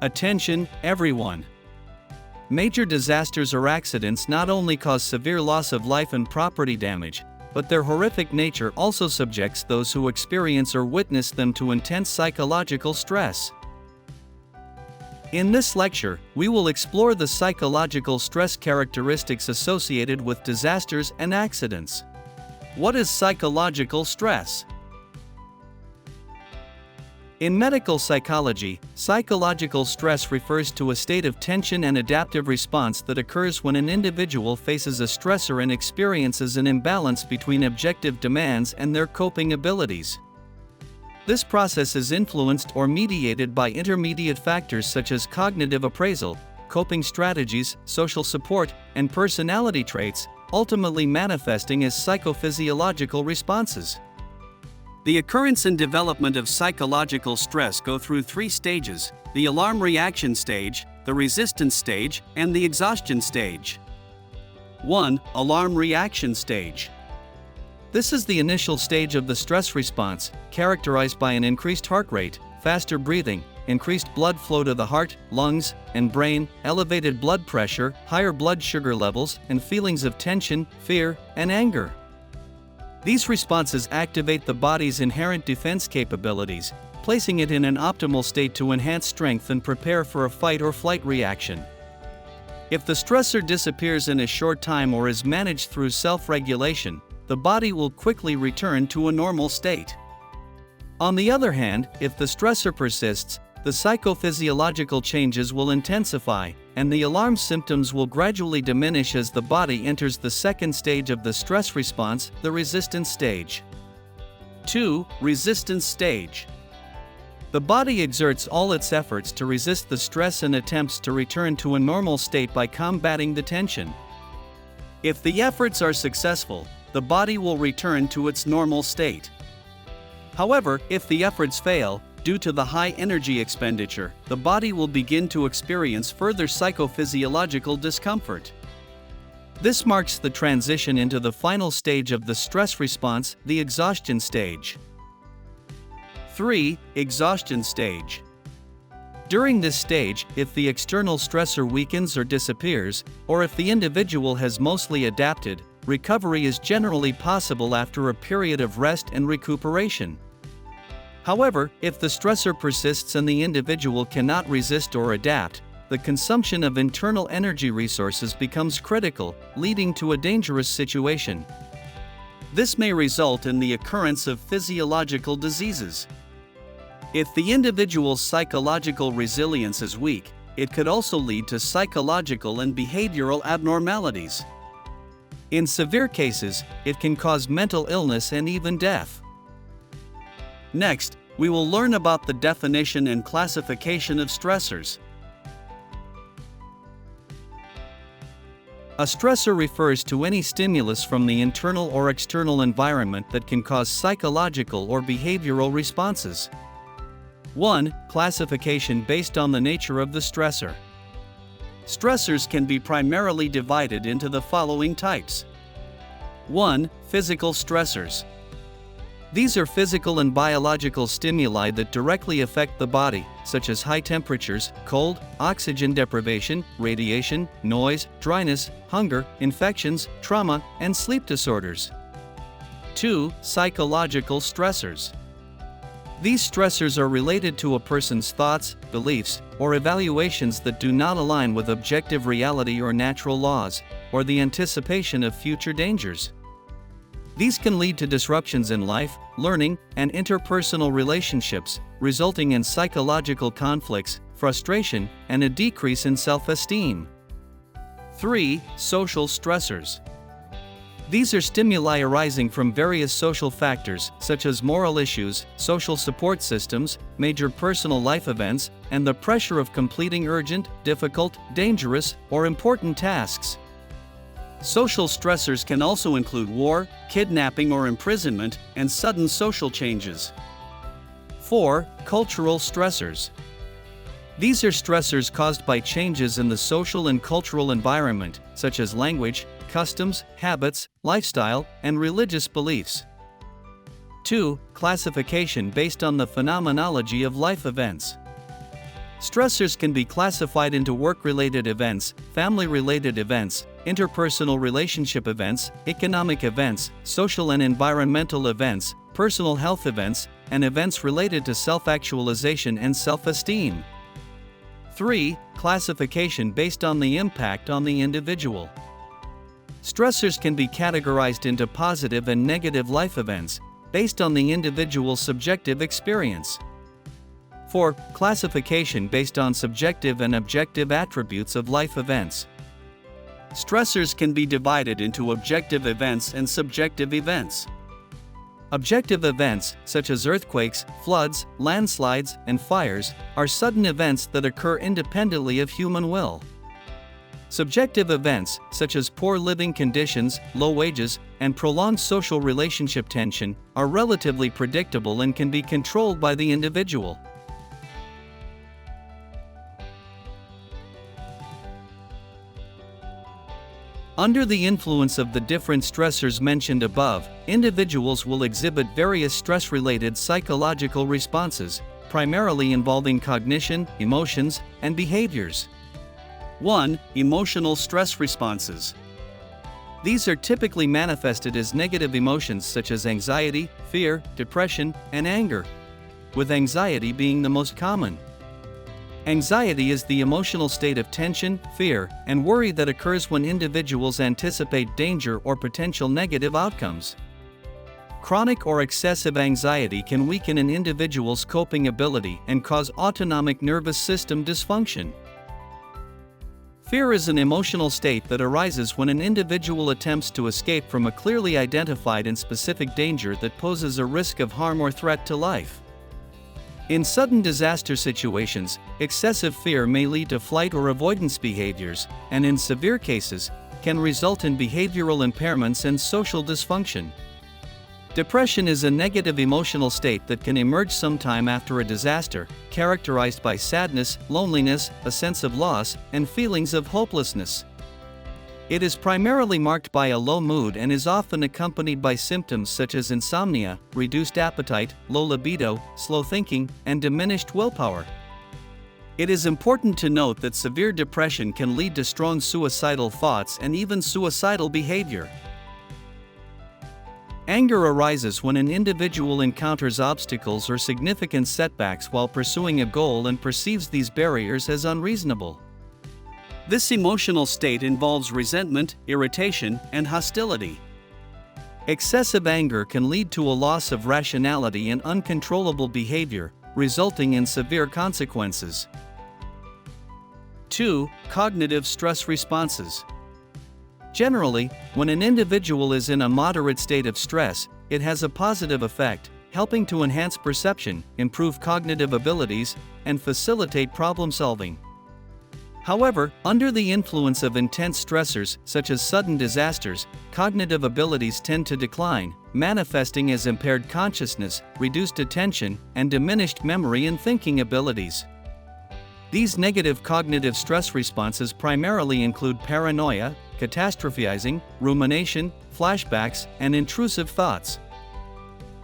Attention, everyone! Major disasters or accidents not only cause severe loss of life and property damage, but their horrific nature also subjects those who experience or witness them to intense psychological stress. In this lecture, we will explore the psychological stress characteristics associated with disasters and accidents. What is psychological stress? In medical psychology, psychological stress refers to a state of tension and adaptive response that occurs when an individual faces a stressor and experiences an imbalance between objective demands and their coping abilities. This process is influenced or mediated by intermediate factors such as cognitive appraisal, coping strategies, social support, and personality traits, ultimately manifesting as psychophysiological responses. The occurrence and development of psychological stress go through three stages: the alarm reaction stage, the resistance stage, and the exhaustion stage. 1. Alarm reaction stage. This is the initial stage of the stress response, characterized by an increased heart rate, faster breathing, increased blood flow to the heart, lungs, and brain, elevated blood pressure, higher blood sugar levels, and feelings of tension, fear, and anger. These responses activate the body's inherent defense capabilities, placing it in an optimal state to enhance strength and prepare for a fight or flight reaction. If the stressor disappears in a short time or is managed through self-regulation, the body will quickly return to a normal state. On the other hand, if the stressor persists, the psychophysiological changes will intensify, and the alarm symptoms will gradually diminish as the body enters the second stage of the stress response, the resistance stage. 2. Resistance stage. The body exerts all its efforts to resist the stress and attempts to return to a normal state by combating the tension. If the efforts are successful, the body will return to its normal state. However, if the efforts fail, due to the high energy expenditure, the body will begin to experience further psychophysiological discomfort. This marks the transition into the final stage of the stress response, the exhaustion stage. 3. Exhaustion stage. During this stage, if the external stressor weakens or disappears, or if the individual has mostly adapted, recovery is generally possible after a period of rest and recuperation. However, if the stressor persists and the individual cannot resist or adapt, the consumption of internal energy resources becomes critical, leading to a dangerous situation. This may result in the occurrence of physiological diseases. If the individual's psychological resilience is weak, it could also lead to psychological and behavioral abnormalities. In severe cases, it can cause mental illness and even death. Next, we will learn about the definition and classification of stressors. A stressor refers to any stimulus from the internal or external environment that can cause psychological or behavioral responses. 1. Classification based on the nature of the stressor. Stressors can be primarily divided into the following types. 1. Physical stressors. These are physical and biological stimuli that directly affect the body, such as high temperatures, cold, oxygen deprivation, radiation, noise, dryness, hunger, infections, trauma, and sleep disorders. 2. Psychological stressors. These stressors are related to a person's thoughts, beliefs, or evaluations that do not align with objective reality or natural laws, or the anticipation of future dangers. These can lead to disruptions in life, learning, and interpersonal relationships, resulting in psychological conflicts, frustration, and a decrease in self-esteem. 3. Social stressors. These are stimuli arising from various social factors, such as moral issues, social support systems, major personal life events, and the pressure of completing urgent, difficult, dangerous, or important tasks. Social stressors can also include war, kidnapping or imprisonment, and sudden social changes. 4. Cultural stressors. These are stressors caused by changes in the social and cultural environment, such as language, customs, habits, lifestyle, and religious beliefs. 2. Classification based on the phenomenology of life events. Stressors can be classified into work-related events, family-related events, interpersonal relationship events, economic events, social and environmental events, personal health events, and events related to self-actualization and self-esteem. 3. Classification based on the impact on the individual. Stressors can be categorized into positive and negative life events, based on the individual's subjective experience. 4. Classification based on subjective and objective attributes of life events. Stressors can be divided into objective events and subjective events. Objective events, such as earthquakes, floods, landslides, and fires, are sudden events that occur independently of human will. Subjective events, such as poor living conditions, low wages, and prolonged social relationship tension, are relatively predictable and can be controlled by the individual. Under the influence of the different stressors mentioned above, individuals will exhibit various stress-related psychological responses, primarily involving cognition, emotions, and behaviors. 1. Emotional stress responses. These are typically manifested as negative emotions such as anxiety, fear, depression, and anger, with anxiety being the most common. Anxiety is the emotional state of tension, fear, and worry that occurs when individuals anticipate danger or potential negative outcomes. Chronic or excessive anxiety can weaken an individual's coping ability and cause autonomic nervous system dysfunction. Fear is an emotional state that arises when an individual attempts to escape from a clearly identified and specific danger that poses a risk of harm or threat to life. In sudden disaster situations, excessive fear may lead to flight or avoidance behaviors, and in severe cases, can result in behavioral impairments and social dysfunction. Depression is a negative emotional state that can emerge sometime after a disaster, characterized by sadness, loneliness, a sense of loss, and feelings of hopelessness. It is primarily marked by a low mood and is often accompanied by symptoms such as insomnia, reduced appetite, low libido, slow thinking, and diminished willpower. It is important to note that severe depression can lead to strong suicidal thoughts and even suicidal behavior. Anger arises when an individual encounters obstacles or significant setbacks while pursuing a goal and perceives these barriers as unreasonable. This emotional state involves resentment, irritation, and hostility. Excessive anger can lead to a loss of rationality and uncontrollable behavior, resulting in severe consequences. 2. Cognitive stress responses. Generally, when an individual is in a moderate state of stress, it has a positive effect, helping to enhance perception, improve cognitive abilities, and facilitate problem solving. However, under the influence of intense stressors, such as sudden disasters, cognitive abilities tend to decline, manifesting as impaired consciousness, reduced attention, and diminished memory and thinking abilities. These negative cognitive stress responses primarily include paranoia, catastrophizing, rumination, flashbacks, and intrusive thoughts.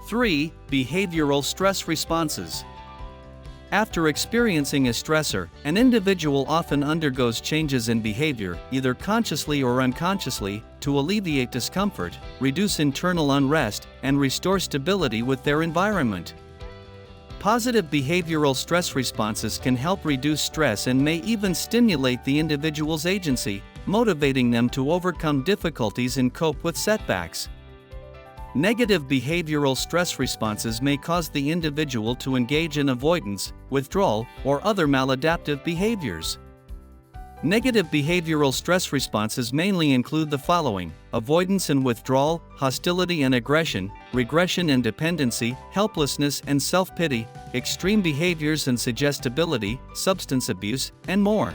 3. Behavioral stress responses. After experiencing a stressor, an individual often undergoes changes in behavior, either consciously or unconsciously, to alleviate discomfort, reduce internal unrest, and restore stability with their environment. Positive behavioral stress responses can help reduce stress and may even stimulate the individual's agency, motivating them to overcome difficulties and cope with setbacks. Negative behavioral stress responses may cause the individual to engage in avoidance, withdrawal, or other maladaptive behaviors. Negative behavioral stress responses mainly include the following: avoidance and withdrawal, hostility and aggression, regression and dependency, helplessness and self-pity, extreme behaviors and suggestibility, substance abuse, and more.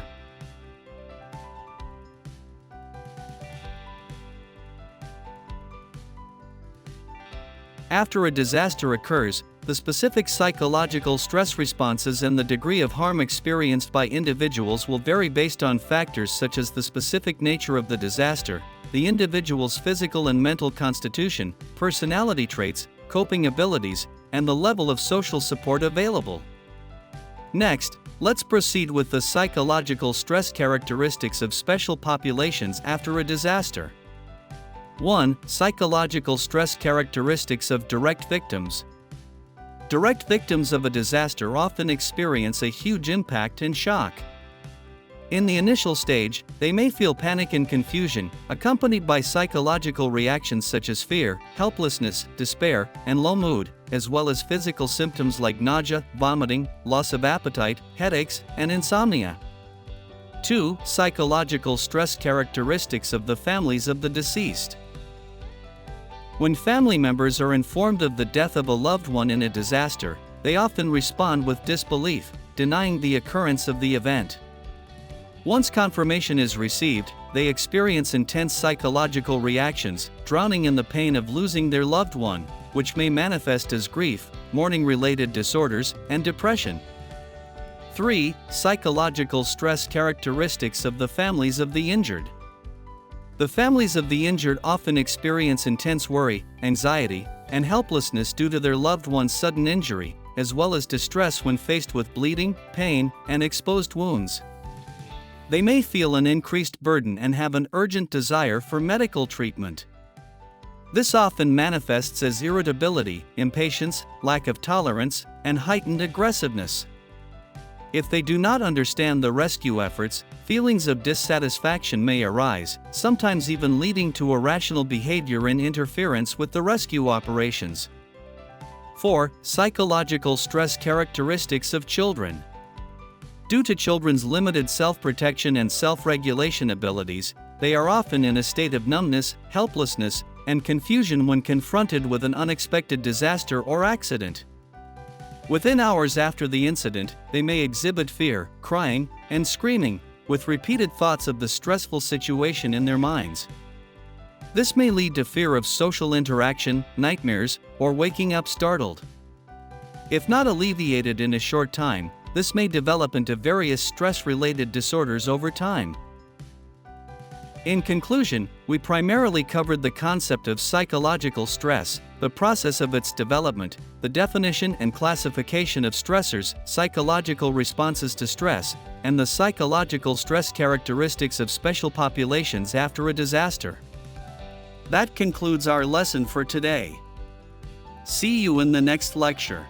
After a disaster occurs, the specific psychological stress responses and the degree of harm experienced by individuals will vary based on factors such as the specific nature of the disaster, the individual's physical and mental constitution, personality traits, coping abilities, and the level of social support available. Next, let's proceed with the psychological stress characteristics of special populations after a disaster. 1. Psychological stress characteristics of direct victims. Direct victims of a disaster often experience a huge impact and shock. In the initial stage, they may feel panic and confusion, accompanied by psychological reactions such as fear, helplessness, despair, and low mood, as well as physical symptoms like nausea, vomiting, loss of appetite, headaches, and insomnia. 2. Psychological stress characteristics of the families of the deceased. When family members are informed of the death of a loved one in a disaster, they often respond with disbelief, denying the occurrence of the event. Once confirmation is received, they experience intense psychological reactions, drowning in the pain of losing their loved one, which may manifest as grief, mourning-related disorders, and depression. 3. Psychological stress characteristics of the families of the injured. The families of the injured often experience intense worry, anxiety, and helplessness due to their loved one's sudden injury, as well as distress when faced with bleeding, pain, and exposed wounds. They may feel an increased burden and have an urgent desire for medical treatment. This often manifests as irritability, impatience, lack of tolerance, and heightened aggressiveness. If they do not understand the rescue efforts, feelings of dissatisfaction may arise, sometimes even leading to irrational behavior and interference with the rescue operations. 4. Psychological stress characteristics of children. Due to children's limited self-protection and self-regulation abilities, they are often in a state of numbness, helplessness, and confusion when confronted with an unexpected disaster or accident. Within hours after the incident, they may exhibit fear, crying, and screaming, with repeated thoughts of the stressful situation in their minds. This may lead to fear of social interaction, nightmares, or waking up startled. If not alleviated in a short time, this may develop into various stress-related disorders over time. In conclusion, we primarily covered the concept of psychological stress, the process of its development, the definition and classification of stressors, psychological responses to stress, and the psychological stress characteristics of special populations after a disaster. That concludes our lesson for today. See you in the next lecture.